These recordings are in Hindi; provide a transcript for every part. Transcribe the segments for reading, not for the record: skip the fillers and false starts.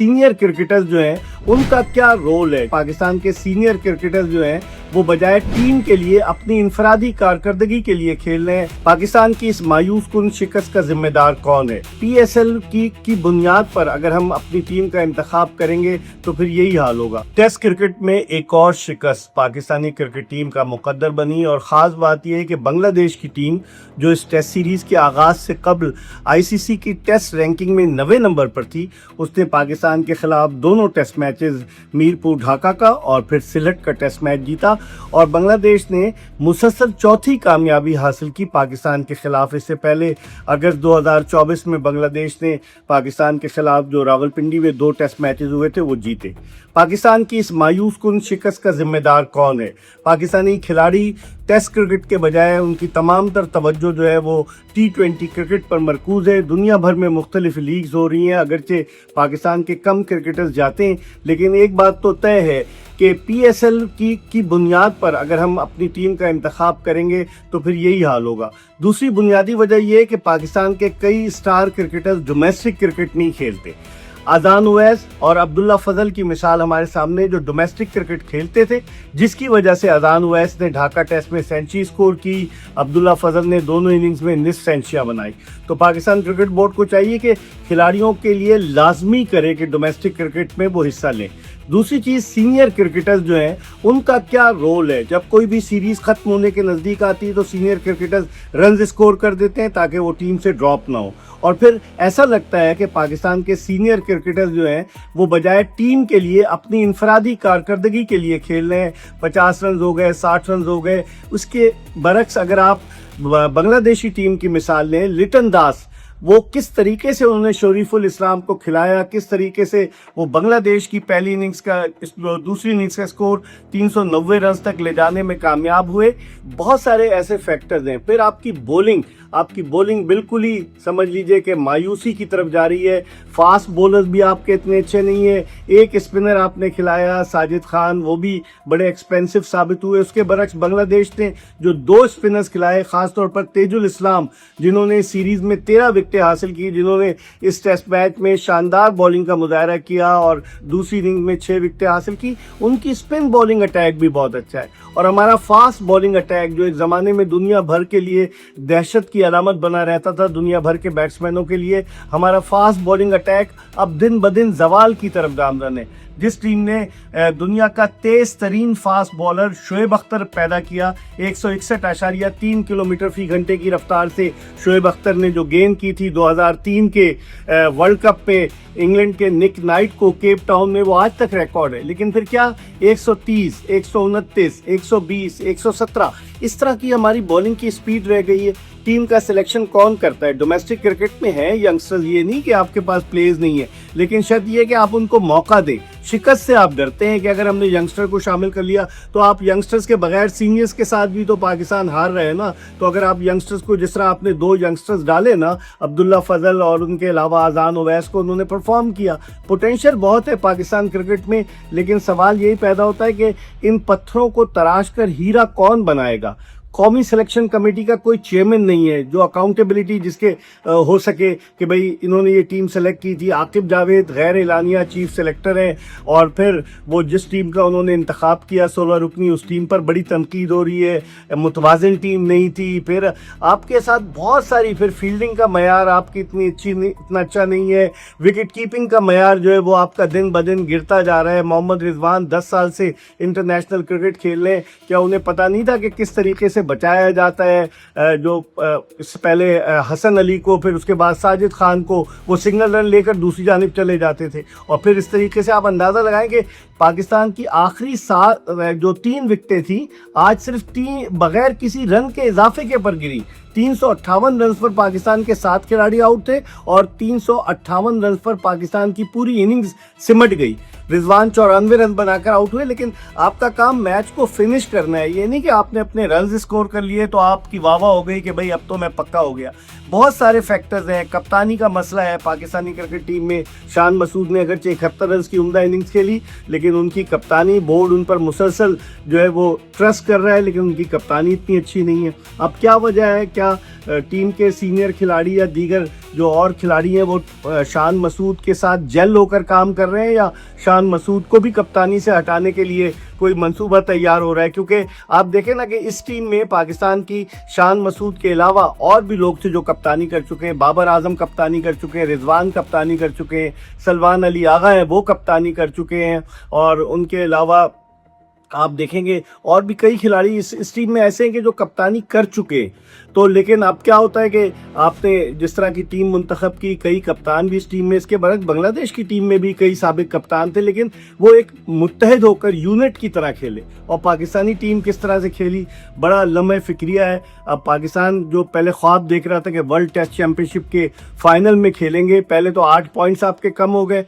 सीनियर क्रिकेटर्स जो हैं उनका क्या रोल है। पाकिस्तान के सीनियर क्रिकेटर्स जो हैं वो बजाय टीम के लिए अपनी इनफरादी कारकर्दगी के लिए खेल रहे हैं। पाकिस्तान की इस मायूस कुन शिकस्त का जिम्मेदार कौन है? पीएसएल की बुनियाद पर अगर हम अपनी टीम का इंतखाब करेंगे तो फिर यही हाल होगा। टेस्ट क्रिकेट में एक और शिकस्त पाकिस्तानी क्रिकेट टीम का मुकद्दर बनी और ख़ास बात यह है कि बांग्लादेश की टीम जो इस टेस्ट सीरीज़ के आगाज़ से कबल आईसीसी की टेस्ट रैंकिंग में 9वें नंबर पर थी, उसने पाकिस्तान के खिलाफ दोनों टेस्ट मैचेस मीरपुर ढाका का और फिर सिलट का टेस्ट मैच जीता और बांग्लादेश ने मुसलसल चौथी कामयाबी हासिल की पाकिस्तान के खिलाफ। इससे पहले अगस्त 2024 में बांग्लादेश ने पाकिस्तान के खिलाफ जो रावलपिंडी में 2 टेस्ट मैचेस हुए थे वो जीते। पाकिस्तान की इस मायूस कुन शिकस्त का जिम्मेदार कौन है? पाकिस्तानी खिलाड़ी टेस्ट क्रिकेट के बजाय उनकी तमाम तर तवज्जो जो है वो T20 क्रिकेट पर मरकूज़ है। दुनिया भर में मुख्तलिफ लीग्स हो रही हैं, अगरचे पाकिस्तान के कम क्रिकेटर्स जाते हैं, लेकिन एक बात तो तय है कि पीएसएल की बुनियाद पर अगर हम अपनी टीम का इंतखाब करेंगे तो फिर यही हाल होगा। दूसरी बुनियादी वजह यह है कि पाकिस्तान के कई स्टार क्रिकेटर्स डोमेस्टिक क्रिकेट नहीं खेलते। अजान उवैस और अब्दुल्ला फजल की मिसाल हमारे सामने, जो डोमेस्टिक क्रिकेट खेलते थे, जिसकी वजह से अजान उवैस ने ढाका टेस्ट में सेंचुरी स्कोर की, अब्दुल्ला फजल ने दोनों इनिंग्स में निस्फ सेंचुरियां बनाई। तो पाकिस्तान क्रिकेट बोर्ड को चाहिए कि खिलाड़ियों के लिए लाजमी करे कि डोमेस्टिक क्रिकेट में वो हिस्सा लें। दूसरी चीज़, सीनियर क्रिकेटर्स जो हैं उनका क्या रोल है? जब कोई भी सीरीज़ ख़त्म होने के नज़दीक आती है तो सीनियर क्रिकेटर्स रन स्कोर कर देते हैं ताकि वो टीम से ड्रॉप ना हो, और फिर ऐसा लगता है कि पाकिस्तान के सीनियर क्रिकेटर्स जो हैं वो बजाय टीम के लिए अपनी इनफरादी कारकर्दगी के लिए खेल रहे हैं। 50 रन हो गए, 60 रन हो गए। उसके बरक्स अगर आप बांग्लादेशी टीम की मिसाल लें, लिटन दास, वो किस तरीके से उन्होंने शरीफुल इस्लाम को खिलाया, किस तरीके से वो बांग्लादेश की पहली इनिंग्स का दूसरी इनिंग्स का स्कोर 390 रन तक ले जाने में कामयाब हुए। बहुत सारे ऐसे फैक्टर्स हैं। फिर आपकी बॉलिंग बिल्कुल ही समझ लीजिए कि मायूसी की तरफ जा रही है। फास्ट बॉलर्स भी आपके इतने अच्छे नहीं है। एक स्पिनर आपने खिलाया साजिद खान, वो भी बड़े एक्सपेंसिव साबित हुए। उसके बरक्स बांग्लादेश ने जो 2 स्पिनर्स खिलाए, खासतौर पर तेजुल इस्लाम, जिन्होंने सीरीज में 13 विकेटें हासिल की, जिन्होंने इस टेस्ट मैच में शानदार बॉलिंग का मुजाहरा किया और दूसरी इनिंग में 6 विकेटें हासिल की। उनकी स्पिन बॉलिंग अटैक भी बहुत अच्छा है। और हमारा फास्ट बॉलिंग अटैक जो एक ज़माने में दुनिया भर के लिए दहशत की अलामत बना रहता था, दुनिया भर के बैट्समैनों के लिए, हमारा फास्ट बॉलिंग अटैक अब दिन ब दिन जवाल की तरफ गामजन है। जिस टीम ने दुनिया का तेज तरीन फास्ट बॉलर शोएब अख्तर पैदा किया, 161.3 किलोमीटर फी घंटे की रफ्तार से शोएब अख्तर ने जो गेंद की थी 2003 के वर्ल्ड कप पे इंग्लैंड के निक नाइट को केप टाउन में, वो आज तक रिकॉर्ड है। लेकिन फिर क्या 130, 129, 120, 117 इस तरह की हमारी बॉलिंग की स्पीड रह गई है। टीम का सिलेक्शन कौन करता है? डोमेस्टिक क्रिकेट में है यंगस्टर्स, ये नहीं कि आपके पास प्लेयर्स नहीं है, लेकिन शर्त ये है कि आप उनको मौका दें। शिकस्त से आप डरते हैं कि अगर हमने यंगस्टर को शामिल कर लिया तो आप यंगस्टर्स के बगैर सीनियर्स के साथ भी तो पाकिस्तान हार रहे हैं ना। तो अगर आप यंगस्टर्स को, जिस तरह आपने 2 यंगस्टर्स डाले ना, अब्दुल्ला फजल और उनके अलावा अजान उवैस को, उन्होंने परफॉर्म किया। पोटेंशियल बहुत है पाकिस्तान क्रिकेट में, लेकिन सवाल यही पैदा होता है कि इन पत्थरों को तराश कर हीरा कौन बनाएगा? कौमी सिलेक्शन कमेटी का कोई चेयरमैन नहीं है जो अकाउंटेबिलिटी जिसके हो सके कि भाई इन्होंने ये टीम सेलेक्ट की थी। आकिब जावेद गैर एलानिया चीफ सेलेक्टर हैं और फिर वो जिस टीम का उन्होंने इंतखाब किया 16 रुकनी, उस टीम पर बड़ी तनकीद हो रही है। मुतवाज़िन टीम नहीं थी। फिर आपके साथ बहुत सारी, फिर फील्डिंग का मयार आपकी इतना अच्छा नहीं है। विकेट कीपिंग का मयार जो है वो आपका दिन ब दिन गिरता जा रहा है। मोहम्मद रिजवान 10 साल से इंटरनेशनल क्रिकेट खेल रहे हैं, क्या उन्हें पता नहीं था कि किस तरीके से बचाया जाता है? जो इससे पहले हसन अली को, फिर उसके बाद साजिद खान को, वो सिंगल रन लेकर दूसरी जानिब चले जाते थे। और फिर इस तरीके से आप अंदाज़ा लगाएं कि पाकिस्तान की आखिरी 7 जो 3 विकेटें थी, आज सिर्फ 3 बगैर किसी रन के इजाफे के पर गिरी। 358 रन पर पाकिस्तान के 7 खिलाड़ी आउट थे और 358 रन पर पाकिस्तान की पूरी इनिंग्स सिमट गई। रिजवान 94 रन बनाकर आउट हुए, लेकिन आपका काम मैच को फिनिश करना है। ये नहीं कि आपने अपने रन स्कोर कर लिए तो आपकी वाह वाह हो गई कि भाई अब तो मैं पक्का हो गया। बहुत सारे फैक्टर्स हैं। कप्तानी का मसला है पाकिस्तानी क्रिकेट टीम में। शान मसूद ने अगरचे 71 रन की उम्दा इनिंग्स खेली, लेकिन लेकिन उनकी कप्तानी बोर्ड उन पर मुसलसल जो है वो ट्रस्ट कर रहा है, लेकिन उनकी कप्तानी इतनी अच्छी नहीं है। अब क्या वजह है, क्या टीम के सीनियर खिलाड़ी या दीगर जो और खिलाड़ी हैं वो शान मसूद के साथ जेल होकर काम कर रहे हैं, या शान मसूद को भी कप्तानी से हटाने के लिए कोई मंसूबा तैयार हो रहा है? क्योंकि आप देखें ना कि इस टीम में पाकिस्तान की शान मसूद के अलावा और भी लोग थे जो कप्तानी कर चुके हैं। बाबर आजम कप्तानी कर चुके हैं, रिजवान कप्तानी कर चुके हैं, सलमान अली आगा हैं वो कप्तानी कर चुके हैं, और उनके अलावा आप देखेंगे और भी कई खिलाड़ी इस टीम में ऐसे हैं कि जो कप्तानी कर चुके हैं। तो लेकिन अब क्या होता है कि आपने जिस तरह की टीम मुंतखब की, कई कप्तान भी इस टीम में, इसके बरक्स बांग्लादेश की टीम में भी कई साबिक कप्तान थे, लेकिन वो एक मुत्तहद होकर यूनिट की तरह खेले। और पाकिस्तानी टीम किस तरह से खेली, बड़ा लम्हे फिक्रिया है। अब पाकिस्तान जो पहले ख्वाब देख रहा था कि वर्ल्ड टेस्ट चैंपियनशिप के फाइनल में खेलेंगे, पहले तो 8 पॉइंट्स आपके कम हो गए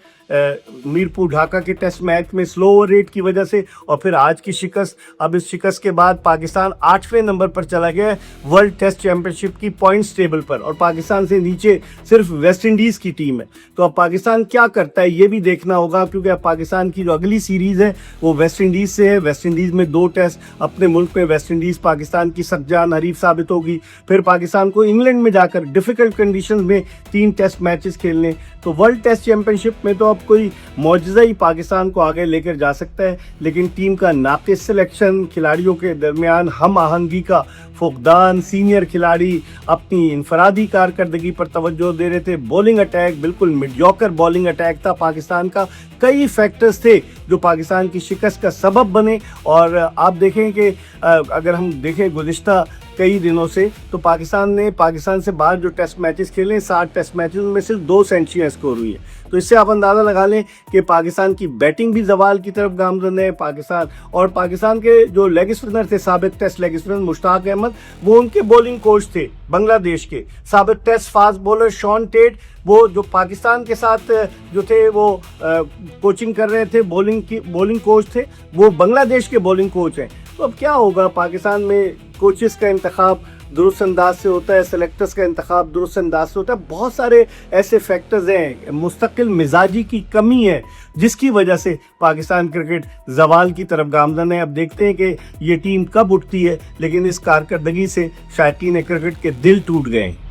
मीरपुर ढाका के टेस्ट मैच में स्लो ओवर रेट की वजह से, और फिर आज की शिकस्त। अब इस शिकस्त के बाद पाकिस्तान 8वें नंबर पर चला गया है वर्ल्ड टेस्ट चैंपियनशिप की पॉइंट्स टेबल पर, और पाकिस्तान से नीचे सिर्फ वेस्ट इंडीज़ की टीम है। तो अब पाकिस्तान क्या करता है ये भी देखना होगा, क्योंकि अब पाकिस्तान की जो अगली सीरीज़ है वो वेस्ट इंडीज़ से है। वेस्ट इंडीज़ में 2 टेस्ट, अपने मुल्क में वेस्ट इंडीज़ पाकिस्तान की सकजान हरीफ साबित होगी। फिर पाकिस्तान को इंग्लैंड में जाकर डिफ़िकल्ट कंडीशन में 3 टेस्ट मैचेस खेलने। तो वर्ल्ड टेस्ट चैंपियनशिप में तो अब कोई मौजज़ा ही पाकिस्तान को आगे लेकर जा सकता है, लेकिन टीम का नाक़िस सिलेक्शन, खिलाड़ियों के दरमियान हम आहंगी का फुकदान, सीनियर खिलाड़ी अपनी इनफरादी कारकर्दगी पर तवज्जो दे रहे थे, बॉलिंग अटैक बिल्कुल मिडियोकर बॉलिंग अटैक था पाकिस्तान का। कई फैक्टर्स थे जो पाकिस्तान की शिकस्त का सबब बने। और आप देखें कि अगर हम देखें गुज़िश्ता कई दिनों से, तो पाकिस्तान से बाहर जो टेस्ट मैचेस खेले, 60 टेस्ट मैचेस में सिर्फ 2 सेंचुरियाँ स्कोर हुई है। तो इससे आप अंदाज़ा लगा लें कि पाकिस्तान की बैटिंग भी जवाल की तरफ गामजन है। पाकिस्तान के जो लेग स्पिनर थे, साबिक test leg spinner Mushtaq Ahmed, वो उनके बॉलिंग कोच थे बांग्लादेश के। साबिक test fast bowler Shaun Tait, वो जो पाकिस्तान के साथ जो थे वो कोचिंग कर रहे थे, बॉलिंग कोच थे, वो बांग्लादेश के बॉलिंग कोच हैं। तो अब क्या होगा, पाकिस्तान में कोचेस का इंतखाब दुरुस्त अंदाज से होता है, सेलेक्टर्स का इंतखाब दुरुस्त अंदाज से होता है। बहुत सारे ऐसे फैक्टर्स हैं, मुस्तकिल मिजाजी की कमी है जिसकी वजह से पाकिस्तान क्रिकेट जवाल की तरफ गामजन है। अब देखते हैं कि ये टीम कब उठती है, लेकिन इस कारकर्दगी से शायकीन क्रिकेट के दिल टूट गए हैं।